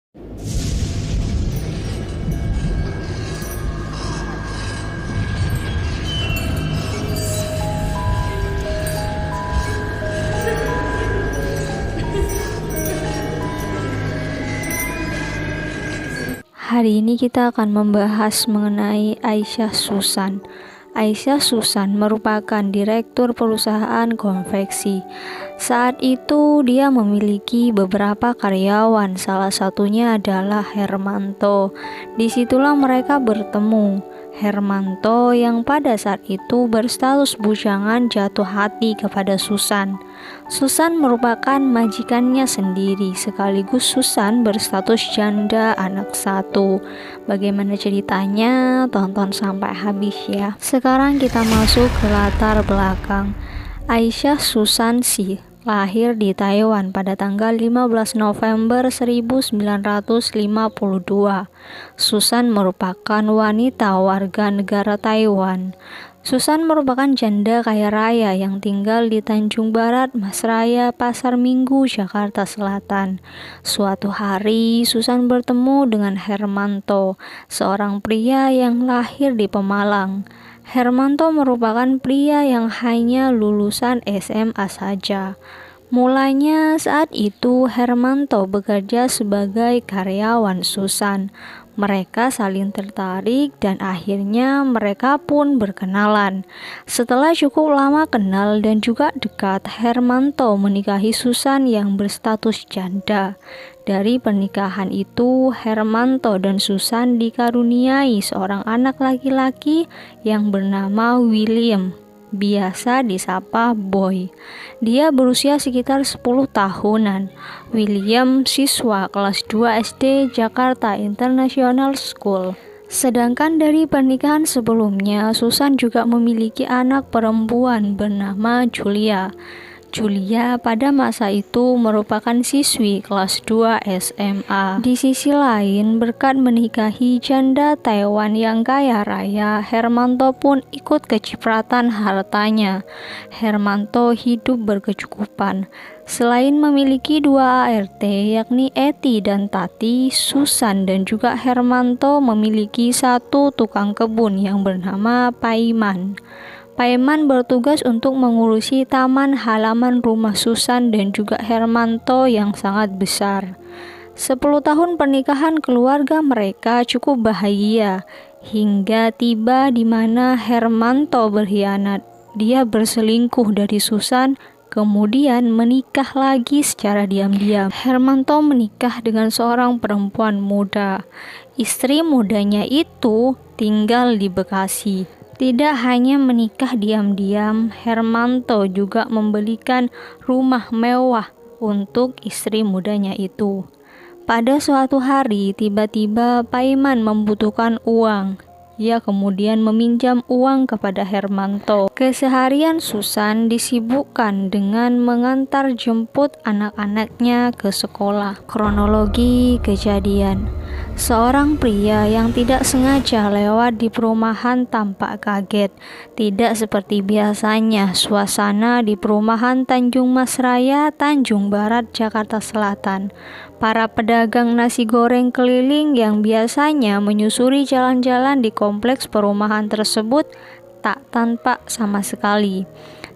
Hari ini kita akan membahas mengenai Aisyah Susan. Aisyah Susan merupakan direktur perusahaan konveksi. Saat itu dia memiliki beberapa karyawan, salah satunya adalah Hermanto. Disitulah mereka bertemu. Hermanto yang pada saat itu berstatus bujangan jatuh hati kepada Susan. Susan merupakan majikannya sendiri, sekaligus Susan berstatus janda anak satu. Bagaimana ceritanya? Tonton sampai habis ya. Sekarang kita masuk ke latar belakang. Aisyah Susan Shi lahir di Taiwan pada tanggal 15 November 1952. Susan merupakan wanita warga negara Taiwan. Susan merupakan janda kaya raya yang tinggal di Tanjung Barat, Masraya, Pasar Minggu, Jakarta Selatan. Suatu hari, Susan bertemu dengan Hermanto, seorang pria yang lahir di Pemalang. Hermanto merupakan pria yang hanya lulusan SMA saja. Mulanya saat itu Hermanto bekerja sebagai karyawan Susan. Mereka saling tertarik dan akhirnya mereka pun berkenalan. Setelah cukup lama kenal dan juga dekat, Hermanto menikahi Susan yang berstatus janda. Dari pernikahan itu, Hermanto dan Susan dikaruniai seorang anak laki-laki yang bernama William, biasa disapa Boy. Dia berusia sekitar 10 tahunan. William siswa kelas 2 SD Jakarta International School. Sedangkan dari pernikahan sebelumnya, Susan juga memiliki anak perempuan bernama Julia. Julia pada masa itu merupakan siswi kelas 2 SMA. Di sisi lain, berkat menikahi janda Taiwan yang kaya raya, Hermanto pun ikut kecipratan hartanya. Hermanto hidup berkecukupan. Selain memiliki 2 ART yakni Eti dan Tati, Susan dan juga Hermanto memiliki 1 tukang kebun yang bernama Paiman. Paiman bertugas untuk mengurusi taman halaman rumah Susan dan juga Hermanto yang sangat besar. 10 tahun pernikahan keluarga mereka cukup bahagia, hingga tiba di mana Hermanto berkhianat. Dia berselingkuh dari Susan, kemudian menikah lagi secara diam-diam. Hermanto menikah dengan seorang perempuan muda. Istri mudanya itu tinggal di Bekasi. Tidak hanya menikah diam-diam, Hermanto juga membelikan rumah mewah untuk istri mudanya itu. Pada suatu hari, tiba-tiba Paiman membutuhkan uang. Ia kemudian meminjam uang kepada Hermanto. Keseharian Susan disibukkan dengan mengantar jemput anak-anaknya ke sekolah. Kronologi kejadian. Seorang pria yang tidak sengaja lewat di perumahan tampak kaget. Tidak seperti biasanya, suasana di perumahan Tanjung Mas Raya, Tanjung Barat, Jakarta Selatan. Para pedagang nasi goreng keliling yang biasanya menyusuri jalan-jalan di kompleks perumahan tersebut tak tampak sama sekali.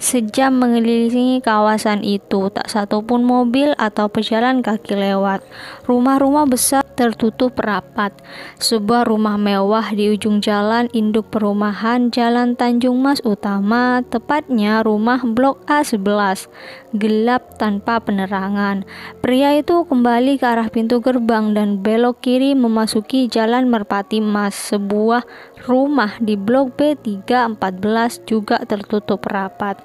Sejam mengelilingi kawasan itu, tak satupun mobil atau pejalan kaki lewat. Rumah-rumah besar tertutup rapat. Sebuah rumah mewah di ujung jalan induk perumahan Jalan Tanjung Mas Utama, tepatnya rumah blok A11, gelap tanpa penerangan. Pria itu kembali ke arah pintu gerbang dan belok kiri memasuki Jalan Merpati Mas. Sebuah rumah di blok B314 juga tertutup rapat.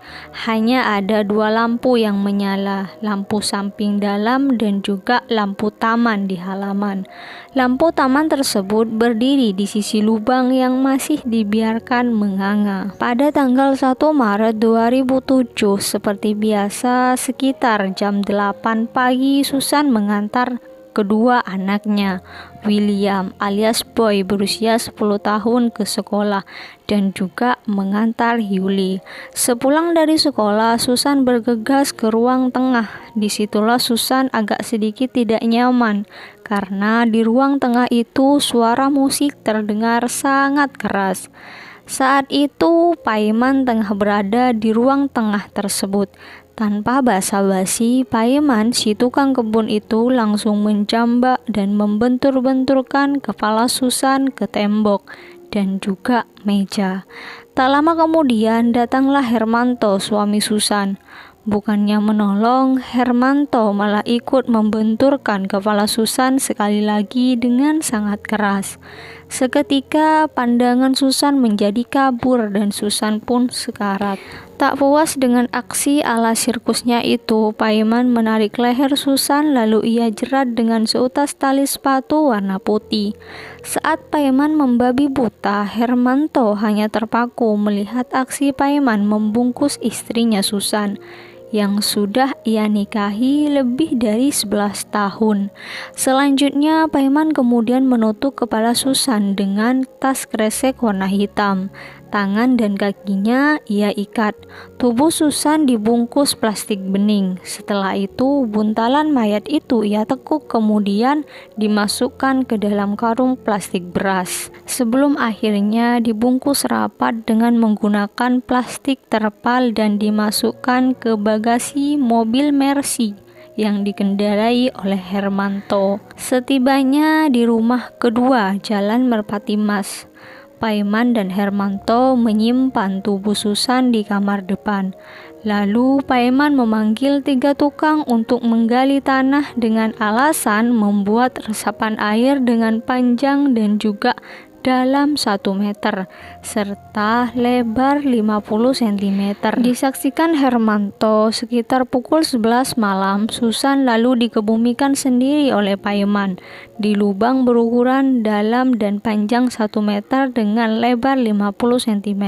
Hanya ada 2 lampu yang menyala, lampu samping dalam dan juga lampu taman di halaman. Lampu taman tersebut berdiri di sisi lubang yang masih dibiarkan menganga. Pada tanggal 1 Maret 2007, seperti biasa sekitar jam 8 pagi, Susan mengantar kedua anaknya, William alias Boy berusia 10 tahun ke sekolah dan juga mengantar Yuli. Sepulang dari sekolah, Susan bergegas ke ruang tengah. Disitulah Susan agak sedikit tidak nyaman karena di ruang tengah itu suara musik terdengar sangat keras. Saat itu Paiman tengah berada di ruang tengah tersebut. Tanpa basa-basi, Paiman si tukang kebun itu langsung menjambak dan membentur-benturkan kepala Susan ke tembok dan juga meja. Tak lama kemudian datanglah Hermanto, suami Susan. Bukannya menolong, Hermanto malah ikut membenturkan kepala Susan sekali lagi dengan sangat keras. Seketika pandangan Susan menjadi kabur dan Susan pun sekarat. Tak puas dengan aksi ala sirkusnya itu, Paiman menarik leher Susan lalu ia jerat dengan seutas tali sepatu warna putih. Saat Paiman membabi buta, Hermanto hanya terpaku melihat aksi Paiman membungkus istrinya Susan yang sudah ia nikahi lebih dari 11 tahun. Selanjutnya, Paiman kemudian menutup kepala Susan dengan tas kresek warna hitam. Tangan dan kakinya ia ikat. Tubuh Susan dibungkus plastik bening. Setelah itu, buntalan mayat itu ia tekuk kemudian dimasukkan ke dalam karung plastik beras. Sebelum akhirnya dibungkus rapat dengan menggunakan plastik terpal dan dimasukkan ke bagasi mobil Mercy yang dikendarai oleh Hermanto. Setibanya di rumah kedua, Jalan Merpati Mas, Paiman dan Hermanto menyimpan tubuh Susan di kamar depan. Lalu Paiman memanggil 3 tukang untuk menggali tanah dengan alasan membuat resapan air dengan panjang dan juga dalam 1 meter serta lebar 50 cm. Disaksikan Hermanto sekitar pukul 11 malam, Susan lalu dikebumikan sendiri oleh Paiman di lubang berukuran dalam dan panjang 1 meter dengan lebar 50 cm.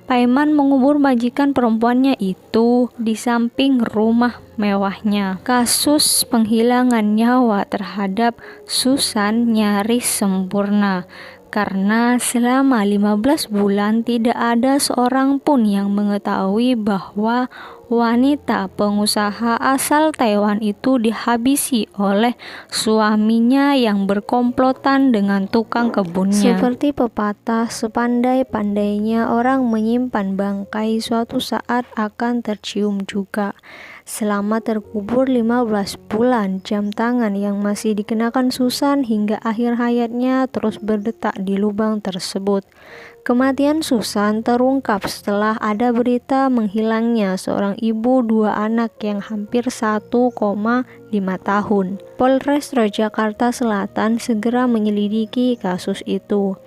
Paiman mengubur majikan perempuannya itu di samping rumah mewahnya. Kasus penghilangan nyawa terhadap Susan nyaris sempurna karena selama 15 bulan tidak ada seorang pun yang mengetahui bahwa wanita pengusaha asal Taiwan itu dihabisi oleh suaminya yang berkomplotan dengan tukang kebunnya. Seperti pepatah, sepandai-pandainya orang menyimpan bangkai, suatu saat akan tercium juga. Selama terkubur 15 bulan, jam tangan yang masih dikenakan Susan hingga akhir hayatnya terus berdetak di lubang tersebut. Kematian Susan terungkap setelah ada berita menghilangnya seorang ibu 2 anak yang hampir 1,5 tahun. Polres Jakarta Selatan segera menyelidiki kasus itu.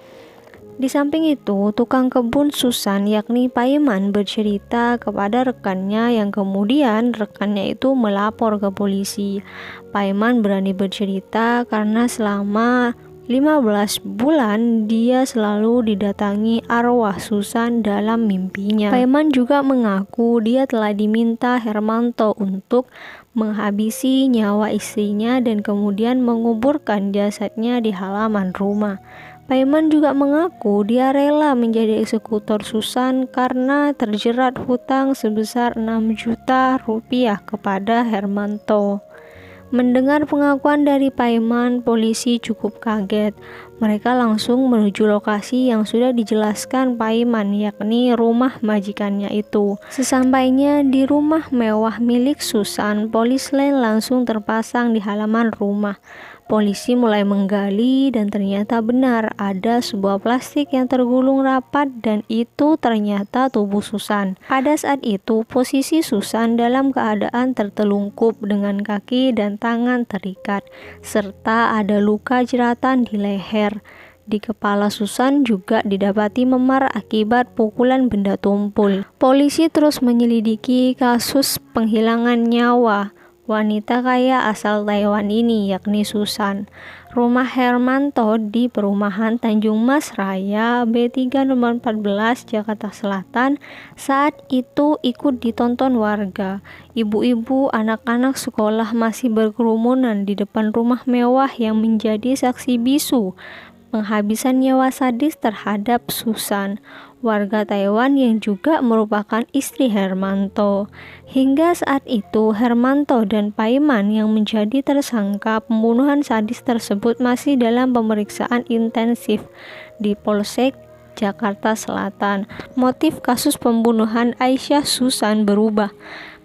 Di samping itu, tukang kebun Susan yakni Paiman bercerita kepada rekannya yang kemudian rekannya itu melapor ke polisi. Paiman berani bercerita karena selama 15 bulan dia selalu didatangi arwah Susan dalam mimpinya. Paiman juga mengaku dia telah diminta Hermanto untuk menghabisi nyawa istrinya dan kemudian menguburkan jasadnya di halaman rumah. Paiman juga mengaku dia rela menjadi eksekutor Susan karena terjerat hutang sebesar 6 juta rupiah kepada Hermanto. Mendengar pengakuan dari Paiman, polisi cukup kaget. Mereka langsung menuju lokasi yang sudah dijelaskan Paiman, yakni rumah majikannya itu. Sesampainya di rumah mewah milik Susan, polis lain langsung terpasang di halaman rumah. Polisi mulai menggali dan ternyata benar ada sebuah plastik yang tergulung rapat dan itu ternyata tubuh Susan. Pada saat itu posisi Susan dalam keadaan tertelungkup dengan kaki dan tangan terikat serta ada luka jeratan di leher. Di kepala Susan juga didapati memar akibat pukulan benda tumpul. Polisi terus menyelidiki kasus penghilangan nyawa wanita kaya asal Taiwan ini yakni Susan. Rumah Hermanto di perumahan Tanjung Mas Raya B3 nomor 14 Jakarta Selatan saat itu ikut ditonton warga. Ibu-ibu, anak-anak sekolah masih berkerumunan di depan rumah mewah yang menjadi saksi bisu penghabisan nyawa sadis terhadap Susan, warga Taiwan yang juga merupakan istri Hermanto. Hingga saat itu, Hermanto dan Paiman yang menjadi tersangka pembunuhan sadis tersebut masih dalam pemeriksaan intensif di Polsek Jakarta Selatan. Motif kasus pembunuhan Aisyah Susan berubah.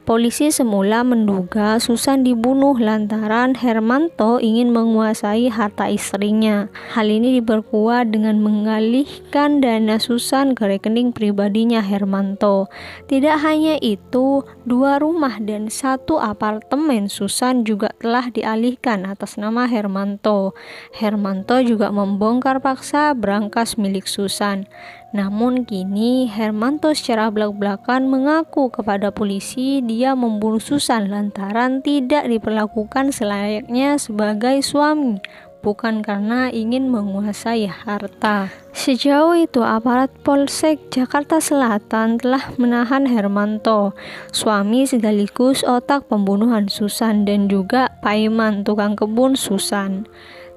Polisi semula menduga Susan dibunuh lantaran Hermanto ingin menguasai harta istrinya. Hal ini diperkuat dengan mengalihkan dana Susan ke rekening pribadinya Hermanto. Tidak hanya itu, 2 rumah dan 1 apartemen Susan juga telah dialihkan atas nama Hermanto. Hermanto juga membongkar paksa brankas milik Susan. Namun kini Hermanto secara belak-belakan mengaku kepada polisi dia membunuh Susan lantaran tidak diperlakukan selayaknya sebagai suami, bukan karena ingin menguasai harta. Sejauh itu, aparat Polsek Jakarta Selatan telah menahan Hermanto, suami sekaligus otak pembunuhan Susan, dan juga Paiman, tukang kebun Susan.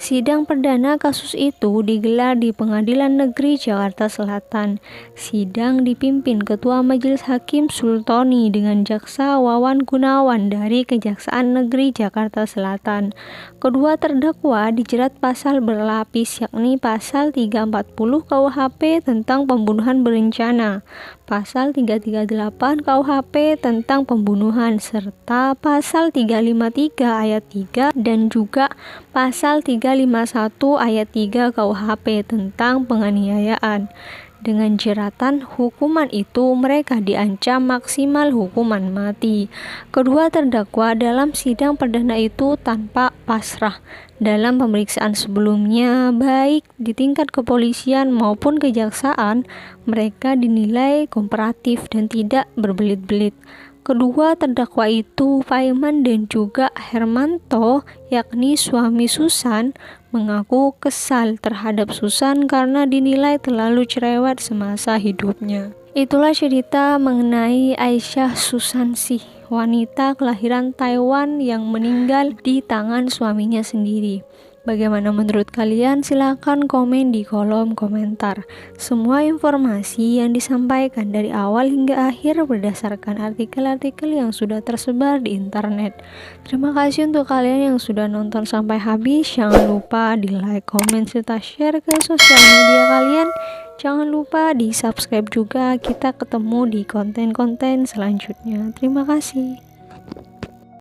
Sidang perdana kasus itu digelar di Pengadilan Negeri Jakarta Selatan. Sidang dipimpin Ketua Majelis Hakim Sultoni dengan Jaksa Wawan Gunawan dari Kejaksaan Negeri Jakarta Selatan. Kedua terdakwa dijerat pasal berlapis, yakni pasal 340 KUHP tentang pembunuhan berencana, pasal 338 KUHP tentang pembunuhan, serta pasal 353 ayat 3 dan juga pasal 351 ayat 3 KUHP tentang penganiayaan. Dengan jeratan hukuman itu, mereka diancam maksimal hukuman mati. Kedua terdakwa dalam sidang perdana itu tanpa pasrah. Dalam pemeriksaan sebelumnya, baik di tingkat kepolisian maupun kejaksaan, mereka dinilai kooperatif dan tidak berbelit-belit. Kedua terdakwa itu, Paiman dan juga Hermanto, yakni suami Susan, mengaku kesal terhadap Susan karena dinilai terlalu cerewet semasa hidupnya. Itulah cerita mengenai Aisyah Susansih, wanita kelahiran Taiwan yang meninggal di tangan suaminya sendiri. Bagaimana menurut kalian? Silahkan komen di kolom komentar. Semua informasi yang disampaikan dari awal hingga akhir berdasarkan artikel-artikel yang sudah tersebar di internet. Terima kasih untuk kalian yang sudah nonton sampai habis. Jangan lupa di like, komen, serta share ke sosial media kalian. Jangan lupa di subscribe juga. Kita ketemu di konten-konten selanjutnya. Terima kasih.